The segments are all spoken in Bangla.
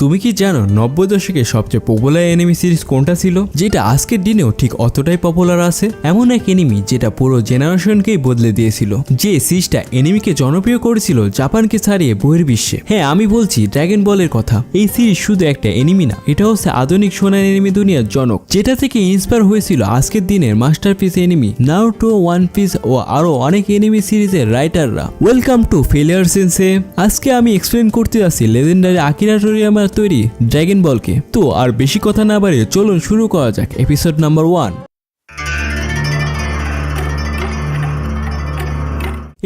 তুমি কি জানো 90 দশকে সবচেয়ে পপুলার এনিমি সিরিজ কোনটা ছিল, যেটা আজকের দিনেও ঠিক অতটাই পপুলার আছে? এমন এক এনিমি যেটা পুরো জেনারেশনকেই বদলে দিয়েছিল, যে সিরিজটা এনিমিকে জনপ্রিয় করেছিল জাপানকে ছাড়িয়ে বহির্বিশ্বে। হ্যাঁ, আমি বলছি ড্রাগন বলের কথা। এই সিরিজ শুধু একটা এনিমি না, এটা হচ্ছে আধুনিক সোনার এনিমি দুনিয়ার জনক, যেটা থেকে ইন্সপায়ার হয়েছিল আজকের দিনের masterpiece anime Naruto, one piece ও আরো অনেক এনিমি সিরিজের রাইটাররা। ওয়েলকাম টু ফেলিয়ার সেন্সে। আজকে আমি এক্সপ্লেন করতে যাচ্ছি লেজেন্ডারি আকিরা তোরিয়ামার তৈরি ড্রাগন বলকে। তো আর বেশি কথা না বাড়িয়ে চলুন শুরু করা যাক এপিসোড নাম্বার 1।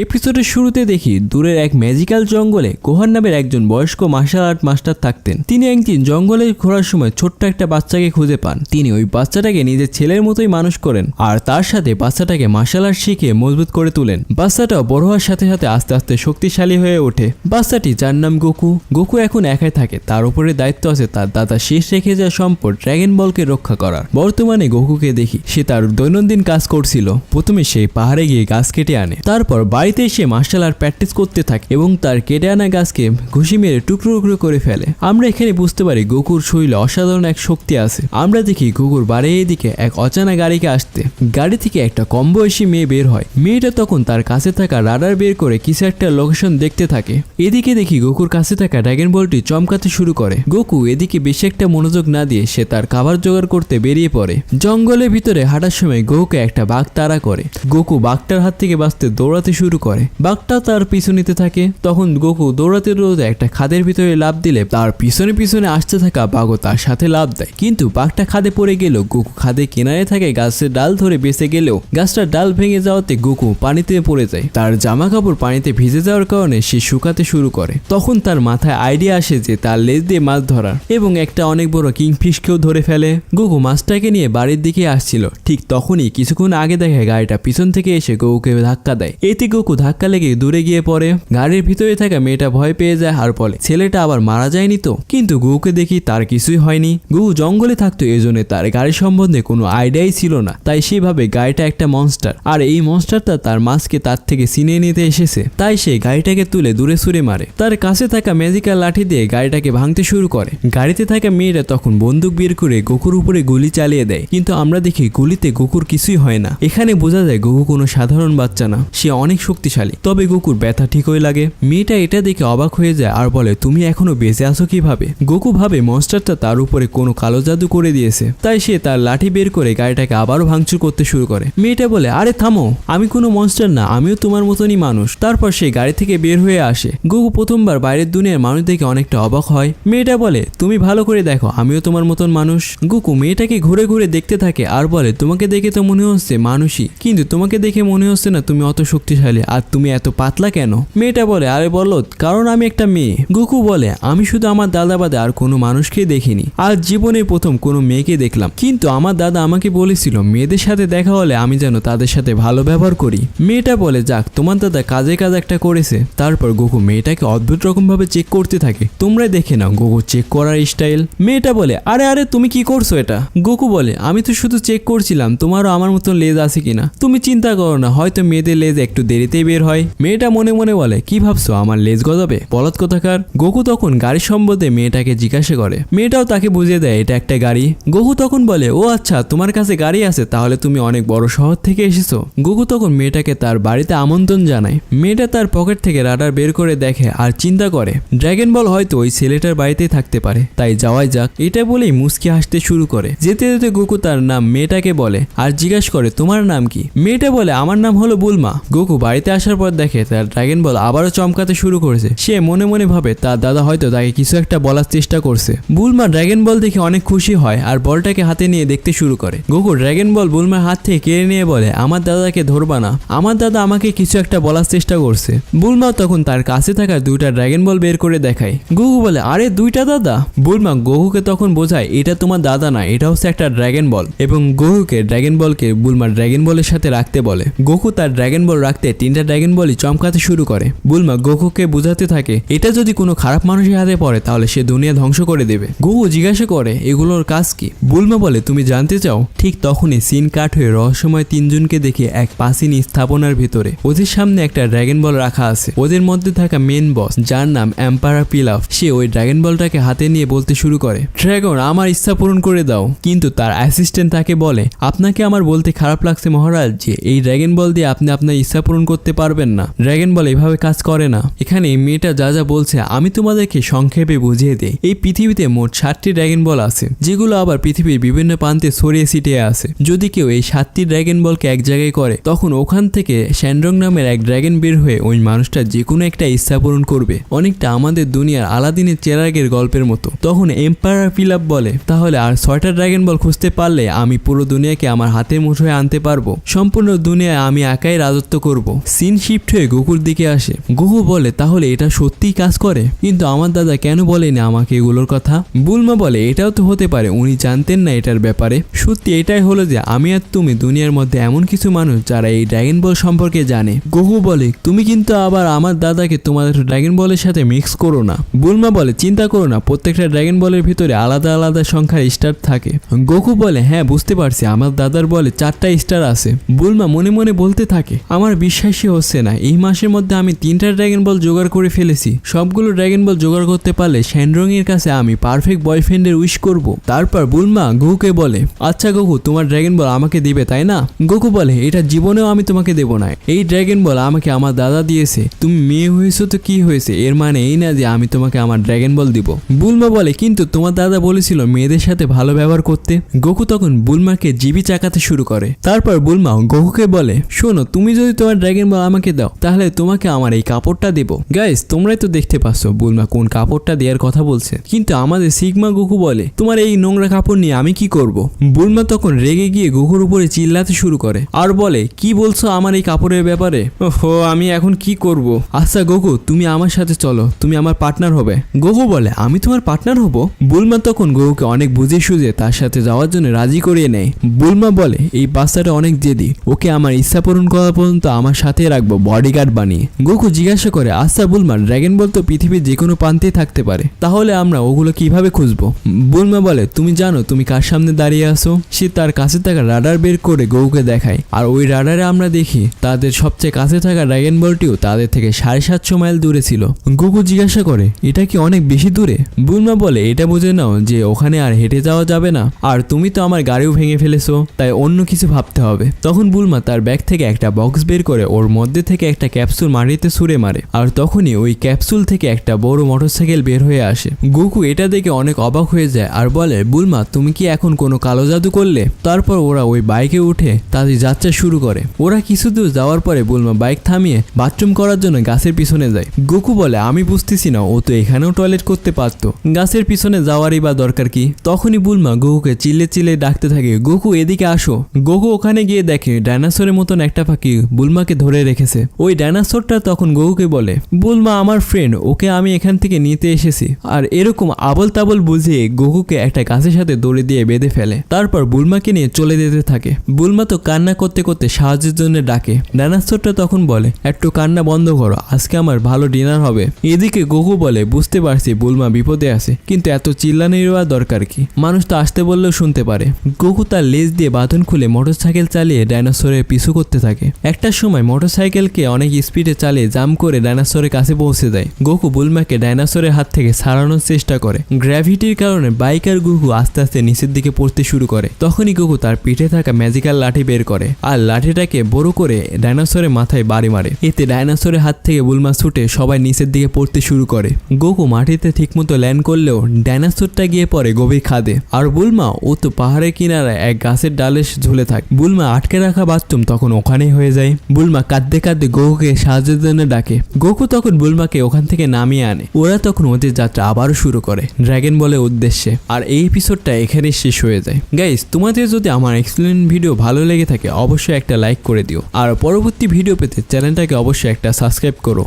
এপিসোডের শুরুতে দেখি দূরের এক ম্যাজিক্যাল জঙ্গলে কোহান নামের একজন বয়স্ক মার্শাল আর্ট মাস্টার থাকতেন। তিনি একদিন জঙ্গলে ঘোরার সময় ছোট্ট একটা বাচ্চাকে খুঁজে পান। তিনি ওই বাচ্চাটাকে নিজের ছেলের মতোই মানুষ করেন আর তার সাথে বাচ্চাটাকে মার্শাল আর্ট শিখে মজবুত করে তোলেন। বাচ্চাটাও বড় হওয়ার সাথে সাথে আস্তে আস্তে শক্তিশালী হয়ে ওঠে। বাচ্চাটি, যার নাম গোকু, গোকু এখন একাই থাকে। তার উপরে দায়িত্ব আছে তার দাদা শেষ রেখে যাওয়া সম্পদ ড্রাগন বলকে রক্ষা করার। বর্তমানে গোকুকে দেখি সে তার দৈনন্দিন কাজ করছিল। প্রথমে সে পাহাড়ে গিয়ে গাছ কেটে আনে, তারপর বাড়িতে এসে মার্শাল আর্ট প্র্যাকটিস করতে থাকে এবং তার কেটে আনা গাছকে ঘুষি মেরে টুকরো টুকরো করে ফেলে। আমরা এখানে বুঝতে পারি গোকুর শরীরে অসাধারণ এক শক্তি আছে। আমরা দেখি গোকুর বাড়ির এদিকে এক অজানা গাড়িকে আসতে। গাড়ি থেকে একটা কম বয়সী মেয়ে বের হয়। মেয়েটা তখন তার কাছে থাকা রাডার বের করে কিছু একটা লোকেশন দেখতে থাকে। এদিকে দেখি গোকুর কাছে থাকা ড্রাগন বলটি চমকাতে শুরু করে। গোকু এদিকে বেশি একটা মনোযোগ না দিয়ে সে তার খাবার জোগাড় করতে বেরিয়ে পড়ে। জঙ্গলের ভিতরে হাঁটার সময় গোকুকে একটা বাঘ তাড়া করে। গোকু বাঘটার হাত থেকে বাঁচতে দৌড়াতে শুরু করে। বাঘটা তার পিছু নিতে থাকে। তখন গোকু দৌড়াতে দৌড়াতে একটা খাদের ভিতরে লাফ দিলে তার পিছনে পিছনে আসতে থাকা বাঘও তার সাথে লাফ দেয়। কিন্তু বাঘটা খাদে পড়ে গেলেও গোকু খাদে কিনারে থাকে গাছের ডাল ধরে বেঁচে গেলেও গাছটার ডাল ভেঙে যাওয়াতে গোকু পানিতে পড়ে যায়। তার জামা কাপড় পানিতে ভিজে যাওয়ার কারণে সে শুকাতে শুরু করে। তখন তার মাথায় আইডিয়া আসে যে তার লেজ দিয়ে মাছ ধরার এবং একটা অনেক বড় কিংফিশকেও ধরে ফেলে। গোকু মাছটাকে নিয়ে বাড়ির দিকে আসছিল। ঠিক তখনই কিছুক্ষণ আগে দেখে গাড়িটা পিছন থেকে এসে গোকুকে ধাক্কা দেয়। এতে গোকু ধাক্কা লেগে দূরে গিয়ে পড়ে। গাড়ির ভিতরে থাকা মেয়েটা ভয় পেয়ে যায় আর বলে ছেলেটা আবার মারা যায়নি তো। কিন্তু গোকুকে দেখি তার কিছুই হয়নি। গোকু জঙ্গলে থাকতো, এজন্য তার গাড়ি সম্বন্ধে কোনো আইডিয়াই ছিল না। তাই সেভাবে গাড়িটা একটা মনস্টার, আর এই মনস্টারটা তার মাছকে তার থেকে ছিনিয়ে নিতে এসেছে। তাই সে গাড়িটাকে তুলে দূরে ছুঁড়ে মারে। তার কাছে থাকা ম্যাজিক্যাল লাঠি দিয়ে গাড়িটাকে ভাঙতে শুরু করে। গাড়িতে থাকা মেয়েটা তখন বন্দুক বের করে গোকুর উপরে গুলি চালিয়ে দেয়। কিন্তু আমরা দেখি গুলিতে গোকুর কিছুই হয় না। এখানে বোঝা যায় গোকু কোনো সাধারণ বাচ্চা না, সে অনেক শক্তিশালী। তবে গোকুর ব্যথা ঠিকই লাগে। মেয়েটা এটা দেখে অবাক হয়ে যায় আর বলে তুমি এখনো বেঁচে আছো কিভাবে? গোকু ভাবে মনস্টারটা তার উপরে কোনো কালো জাদু করে দিয়েছে। তাই সে তার লাঠি বের করে গাড়িটাকে আবারও ভাঙচুর করতে শুরু করে। মেয়েটা বলে আরে থামো, আমি কোনো মনস্টার না, আমিও তোমার মতনই মানুষ। তারপর সে গাড়ি থেকে বের হয়ে আসে। গোকু প্রথমবার বাইরের দুনিয়ার মানুষ দেখে অনেকটা অবাক হয়। মেয়েটা বলে তুমি ভালো করে দেখো, আমিও তোমার মতন মানুষ। গোকু মেয়েটাকে ঘুরে ঘুরে দেখতে থাকে আর বলে তোমাকে দেখে তো মনে হচ্ছে মানুষই, কিন্তু তোমাকে দেখে মনে হচ্ছে না তুমি অত শক্তিশালী, আর তুমি এত পাতলা কেন? মেয়েটা বলে আরে বলদ, কারণ আমি একটা মেয়ে। গোকু বলে আমি শুধু আমার দাদা বাদে আর কোনো মানুষকেই দেখিনি, আজ জীবনে প্রথম কোনো মেয়েকে দেখলাম। কিন্তু আমার দাদা আমাকে বলেছিল মেয়েদের সাথে দেখা হলে আমি যেন তাদের সাথে ভালো ব্যবহার করি। মেয়েটা বলে যাক, তোমার দাদা কাজে কাজ একটা করেছে। তারপর গোকু মেয়েটাকে অদ্ভুত রকম ভাবে চেক করতে থাকে। তোমরা দেখে নাও গোকু চেক করার স্টাইল। মেয়েটা বলে আরে আরে তুমি কি করছো এটা? গোকু বলে আমি তো শুধু চেক করছিলাম তোমারও আমার মতন লেজ আছে কিনা। তুমি চিন্তা করো না, হয়তো মেয়েদের লেজ একটু দেরিতেই বের হয়। মেয়েটা মনে মনে বলে কি ভাবছো আমার লেজ গজাবে, বলদ কোথাকার। গোকু তখন গাড়ি সম্বন্ধে মেয়েটাকে জিজ্ঞাসা করে। মেয়েটাও তাকে বুঝিয়ে দেয় এটা একটা গাড়ি। গোকু তখন বলে ও আচ্ছা, তোমার কাছে গাড়ি আছে, তাহলে তুমি অনেক বড় শহর থেকে এসেছো। গোকু তখন মেয়েটাকে তার বাড়িতে আমন্ত্রণ জানায়। মেয়েটা তার পকেট থেকে রাডার বের করে দেখে আর চিন্তা করে ড্রাগন বল হয়তো ওই ছেলেটার বাড়িতেই থাকতে পারে, তাই যাওয়াই যাক। এটা বলেই মুচকি হাসতে শুরু করে। যেতে যেতে গোকু তার নাম মেয়েটাকে বলে আর জিজ্ঞাসা করে তোমার নাম কি? মেয়েটা বলে আমার নাম হলো বুলমা। গোকু বাড়িতে আসার পর দেখে তার ড্রাগন বল আবারও চমকাতে শুরু করেছে। সে মনে মনে ভাবে তার দাদা হয়তো তাকে কিছু একটা বলার চেষ্টা করছে। বুলমা ড্রাগন বল দেখে অনেক খুশি হয় আর বলটাকে হাতে নিয়ে দেখতে শুরু করে। গোকু ড্রাগন বল বুলমার হাত থেকে কেড়ে নিয়ে বলে আমার দাদাকে ধরবা না, আমার দাদা আমাকে কিছু একটা বলার চেষ্টা করছে। বুলমা তখন তার কাছে থাকা দুইটা ড্রাগন বল বের করে দেখায়। গোকু বলে আরে দুইটা দাদা? বুলমা গোকুকে তখন বোঝায় এটা তোমার দাদা না, এটা হচ্ছে একটা ড্রাগন বল, এবং গোকুকে ড্রাগন বলকে বুলমা ড্রাগন বলের সাথে রাখতে বলে। গোকু তার ড্রাগন বল রাখতে 3 তিনটা ড্রাগন বলই চমকাতে শুরু করে। বুলমা গোকুকে বোঝাতে থাকে এটা যদি কোনো খারাপ মানুষের হাতে পড়ে তাহলে সে দুনিয়া ধ্বংস করে দেবে। গোকু জিজ্ঞাসা করে এগুলোর কাজ কি। বুলমা বলে তুমি জানতে চাও। ঠিক তখনই সিন কাট হয়ে রহস্যময় তিনজনকে দেখে এক প্রাচীন স্থাপনার ভিতরে ওদের সামনে একটা ড্রাগন বল রাখা আছে। ওদের মধ্যে থাকা মেন বস যার নাম এম্পারার পিলাফ, সে ওই ড্রাগন বলটাকে হাতে নিয়ে বলতে শুরু করে ড্রাগন আমার ইচ্ছা পূরণ করে দাও। কিন্তু তার অ্যাসিস্ট্যান্ট তাকে বলে আপনাকে আমার বলতে খারাপ লাগছে মহারাজ যে এই ড্রাগন বল দিয়ে আপনি আপনার ইচ্ছা পূরণ করতে পারবেন না। ড্রাগন বল এভাবে কাজ করে না। এখানে মেয়েটা যা যা বলছে আমি তোমাদেরকে সংক্ষেপে বুঝিয়ে দিই। এই পৃথিবীতে মোট 7টি ড্রাগন বল আছে যেগুলো আবার পৃথিবীর বিভিন্ন প্রান্তে ছড়িয়ে ছিটিয়ে আছে। যদি কেউ এই 7টি ড্রাগন বলকে এক জায়গায় করে তখন ওখান থেকে শ্যান্ড্রং নামের এক ড্রাগন বের হয়ে ওই মানুষটা যে কোনো একটা ইচ্ছা পূরণ করবে। অনেকটা আমাদের দুনিয়ার আলাদিনের চেরাগের গল্পের মতো। তখন এম্পায়ার ফিলাপ বলে তাহলে আর 6টা ড্রাগন বল খুঁজতে পারলে আমি পুরো দুনিয়াকে আমার হাতের মুঠোয় আনতে পারবো। সম্পূর্ণ দুনিয়ায় আমি একাই রাজত্ব করব। সিন শিফট হয়ে গোকুর দিকে আসে। গোকু বলে তাহলে এটা সত্যিই কাজ করে? কিন্তু আমার দাদা কেন বলেনি আমাকে এগুলোর কথা? বুলমা বলে এটাও তো হতে পারে উনি জানতেন না এটার ব্যাপারে। সত্যি এটাই হলো যে আমি আর তুমি দুনিয়ার মধ্যে এমন কিছু মানুষ যারা এই ড্রাগন বল সম্পর্কে জানে। গোকু বলে তুমি কিন্তু আবার আমার দাদাকে তোমাদের ড্রাগন বলের সাথে মিক্স করো না। বুলমা বলে চিন্তা করো না, প্রত্যেকটা ড্রাগন বলের ভিতরে আলাদা আলাদা সংখ্যার স্টার থাকে। গোকু বলে হ্যাঁ বুঝতে পারছি, আমার দাদার বলে 4টা স্টার আছে। বুলমা মনে মনে বলতে থাকে আমার বিশ্বাসই হচ্ছে না, এই মাসের মধ্যে আমি 3টা ড্রাগন বল জোগাড় করে ফেলেছি। সবগুলো ড্রাগন বল জোগাড় করতে পারলে শ্যান্ড্রং এর কাছে আমি পারফেক্ট বয়ফ্রেন্ডের উইশ করব। তারপর বুলমা গোকুকে বলে আচ্ছা গোকু তোমার ড্রাগন বল আমাকে দিবে তাই না? গোকু বলে এটা জীবনেও আমি তোমাকে দেব না, এই ড্রাগন বল আমাকে আমার দাদা দিয়েছে। তুমি মেয়ে হয়েছো তো কি হয়েছে, এর মানে এই না যে আমি তোমাকে আমার ড্রাগন বল দিব। বুলমা বলে কিন্তু তোমার দাদা বলেছিল মেয়েদের সাথে ভালো ব্যবহার করতে। গোকু তখন বুলমাকে জিবি চাকাতে শুরু করে। তারপর বুলমা গোকুকে বলে শোনো তুমি যদি তোমার ড্রাগন বল আমাকে দাও তাহলে তোমাকে আমার এই কাপড়টা দেব। গাইস তোমরাই তো দেখতে পাচ্ছ বুলমা কোন কাপড়টা দেওয়ার কথা বলছে। কিন্তু আমাদের সিগমা গোকু বলে তোমার এই নোংরা কাপড় নিয়ে আমি কি করব? বুলমা তখন রেগে গিয়ে গোকুর উপরে চিল্লাতে শুরু করে আর বলে কি বলছো আমার এই কাপড়ের ব্যাপারে? ওহো আমি এখন কি করব? আচ্ছা গোকু তুমি আমার সাথে চলো, তুমি আমার পার্টনার হবে। গোকু বলে আমি তোমার পার্টনার হব? বুলমা তখন গোকুকে অনেক বুঝিয়ে সুঝে তার সাথে যাওয়ার জন্য রাজি করিয়ে নেয়। বুলমা বলে এই বাচ্চাটা অনেক জেদি, ওকে আমার ইচ্ছা পূরণ করা পর্যন্ত আমার সাথে রাখবো বডিগার্ড বানিয়ে। গোকু জিজ্ঞাসা করে আচ্ছা বুলমা ড্রাগন বল তো পৃথিবীর যে কোনো প্রান্তেই থাকতে পারে, তাহলে আমরা ওগুলো কিভাবে খুঁজবো? বুলমা বলে তুমি জানো তুমি কার সামনে দাঁড়িয়ে আসো? সে তার কাছে থাকা রাডার বের করে গোকুকে দেখায় আর ওই রাডারে আমরা দেখি তাদের সবচেয়ে কাছে থাকা ড্রাগন বলটিও তাদের থেকে 750 মাইল দূরে ছিল। গোকু জিজ্ঞাসা করে এটা কি অনেক বেশি দূরে? বুলমা বলে এটা বুঝে নাও যে ওখানে আর হেঁটে যাওয়া যাবে না, আর তুমি তো আমার গাড়িও ভেঙে ফেলেছো, তাই অন্য কিছু ভাবতে হবে। তখন বুলমা তার ব্যাগ থেকে একটা বক্স বের করে ওর মধ্যে থেকে একটা ক্যাপসুল মাটিতে ছুঁড়ে মারে আর তখনই ওই ক্যাপসুল থেকে একটা বড় মোটরসাইকেল বের হয়ে আসে। গোকু এটা দেখে অনেক অবাক হয়ে যায় আর বলে বুলমা তুমি কি এখন কোনো কালো জাদু করলে? তারপর ওরা ওই বাইকে উঠে তাদের যাত্রা শুরু করে। ওরা কিছু দূর যাওয়ার পরে বুলমা বাইক থামিয়ে বাথরুম করার জন্য গাছের পিছনে যায়। গোকু বলে আমি বুঝতেছি না, ও তো এখানেও টয়লেট করতে পারতো, গাছের পিছনে যাওয়ারই বা দরকার কি? তখনই বুলমা গোকুকে চিল্লে চিল্লে ডাকতে থাকে গোকু এদিকে আসো। গোকু ওখানে গিয়ে দেখে ডাইনোসরের মতন একটা পাখি বুলমাকে ধরে রেখেছে। ওই ডাইনোসরটা তখন গোকুকে বলে বুলমা আমার ফ্রেন্ড, ওকে আমি এখান থেকে নিতে এসেছি। আর এরকম আবল তাবল বুঝিয়ে গোকুকে একটা গাছের সাথে দড়ি দিয়ে বেঁধে ফেলে। তারপর বুলমাকে নিয়ে চলে যেতে থাকে। বুলমা তো কান্না করতে করতে সাহায্যের জন্য ডাকে। ডাইনোসরটা তখন বলে একটু কান্না বন্ধ করো, আজকে আমার ভালো ডিনার হবে। এদিকে গোকু বলে বুঝতে পারছি বুলমা বিপদে আছে, কিন্তু এত চিল্লানির দরকার কি? মানুষ তো আসতে বললেও শুনতে পারে। গোকু তার লেজ দিয়ে বাঁধন খুলে মোটরসাইকেল চালিয়ে ডাইনোসরের পিছু করতে থাকে। একটা সময় মোটরসাইকেলকে অনেক স্পিডে চালিয়ে জাম করে ডাইনোসরের কাছে পৌঁছে দেয়। গোকু বুলমাকে ডাইনোসরের হাত থেকে ছাড়ানোর চেষ্টা করে। গ্র্যাভিটির কারণে বাইক আর গোকু আস্তে আস্তে নিচের দিকে পড়তে শুরু করে। তখনই গোকু তার পিঠে থাকা ম্যাজিক্যাল লাঠি বের করে আর লাঠিটাকে বড় করে ডাইনোসরের মাথায় বাড়ি মারে। এতে ডাইনোসরের হাত থেকে বুলমা ছুটে সবাই নিচের দিকে পড়তে শুরু করে। গোকু মাটিতে ঠিকমতো ল্যান্ড করলেও ডাইনোসরটা গিয়ে পড়ে গভীর খাদে। আর বুলমা ও তো পাহাড়ের কিনারায় এক গাছের ডালে ঝুলে থাকে। বুলমা আটকে রাখা বাথরুম তখন ওখানেই হয়ে যায়। বুলমা কাঁদতে কাঁদতে গোকুকে সাহায্যের জন্য ডাকে। গোকু তখন বুলমাকে ওখান থেকে নামিয়ে আনে। ওরা তখন ওদের যাত্রা আবারও শুরু করে ড্রাগন বলের উদ্দেশ্যে। আর এই এপিসোডটা এখানেই শেষ হয়ে যায়। গাইস তোমাদের যদি আমার এক্সপ্লেন ভিডিও ভালো লেগে থাকে অবশ্যই একটা লাইক করে দিও, আর পরবর্তী ভিডিও পেতে চ্যানেলটাকে অবশ্যই একটা সাবস্ক্রাইব করো।